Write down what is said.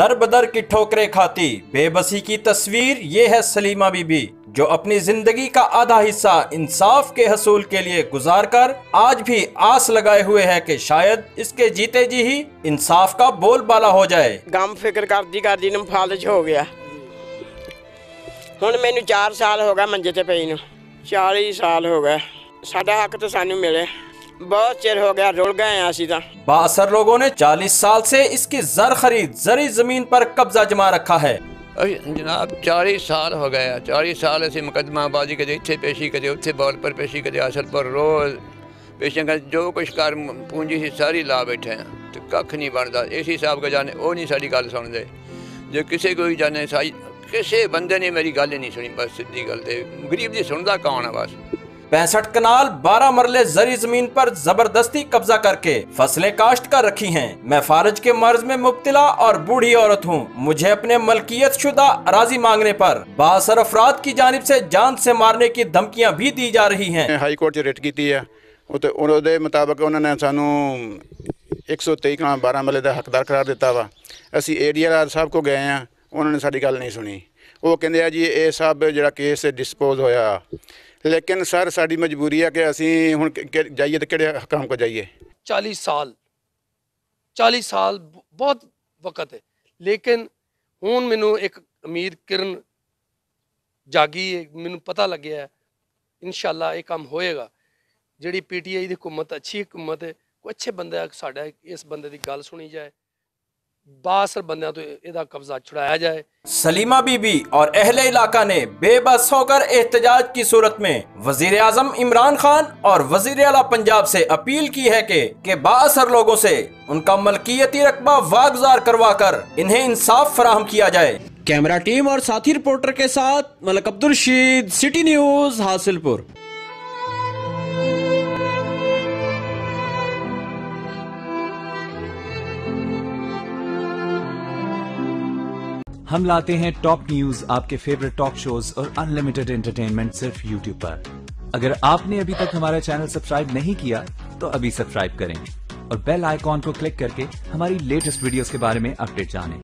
दर बदर की ठोकरें खाती बेबसी की तस्वीर ये है सलीमा बीबी, जो अपनी जिंदगी का आधा हिस्सा इंसाफ के हसूल के लिए गुजार कर आज भी आस लगाए हुए है कि शायद इसके जीते जी ही इंसाफ का बोलबाला हो जाए। गम फिक्र करदी करदी नूं फालज हो गया। हुण मैनूं 4 साल हो गए मंजे ते पई नूं, 40 साल हो गए। साडा हक तो सानू मिले, बहुत चिर हो गया, रुल गए हैं असीं तां। बाअसर लोगों ने 40 साल से इसकी जर खरीद जरी जमीन पर कब्जा जमा रखा है। जनाब 40 साल हो गया, 40 साल ऐसी मुकदमाबाजी कदे इत्थे पेशी कदे उत्थे बॉल पर पेशी कदे असल पर रोज पेशियां कर जो कुछ कर पूंजी सी सारी ला बैठे हैं तो कख नहीं बनता। इसी हिसाब का जाने वो नहीं साड़ी गल सुनते। जो किसी को भी जाने साई किसी बंदे ने मेरी गल ही नहीं सुनी। बस सीधी गल ते गरीब दी सुनदा कौन है। बस 65 कनाल 12 मरले जरी जमीन पर जबरदस्ती कब्जा करके फसलें काश्त कर रखी हैं। मैं फारज के मर्ज में मुब्तला और बूढ़ी औरत हूँ। मुझे अपने मलकियत शुदा अराजी मांगने पर बाअसर अफराद की जानिब से जान से मारने की धमकियाँ भी दी जा रही हैं। हाई कोर्ट रिट की है, उन्होंने मुताबिक उन्होंने सानू 123 कनाल 12 मरले का हकदार करार दिता वा। असी ADR साहब को गए हैं, उन्होंने साड़ी गल नहीं सुनी। वो कहते जी ये सब जो केस डिस्पोज होया, लेकिन सर साड़ी मजबूरी है कि असी हुण जाइए तो किहड़े हकाम को जाइए। 40 साल बहुत वक्त है, लेकिन हुण मैनू एक उम्मीद किरण जागी है। मैनू पता लग्या है इंशाअल्लाह ये काम होएगा। जिहड़ी PTI दी हुकूमत अच्छी हुकूमत है, कोई अच्छे बंदा साडा इस बंदे की गल सुनी जाए, बाअसर बंदियां तो इहदा कब्जा छुड़ाया जाए। सलीमा बीबी और अहले इलाका ने बेबस होकर एहतजाज की सूरत में वजीर आजम इमरान खान और वजीर आला पंजाब से अपील की है कि बाअसर लोगों से उनका मलकियती रकबा वागुजार करवा कर इन्हें इंसाफ फराहम किया जाए। कैमरा टीम और साथी रिपोर्टर के साथ मलक अब्दुल रशीद, सिटी न्यूज, हासिलपुर। हम लाते हैं टॉप न्यूज, आपके फेवरेट टॉक शोज और अनलिमिटेड एंटरटेनमेंट सिर्फ YouTube पर। अगर आपने अभी तक हमारा चैनल सब्सक्राइब नहीं किया तो अभी सब्सक्राइब करें और बेल आइकॉन को क्लिक करके हमारी लेटेस्ट वीडियोस के बारे में अपडेट जानें।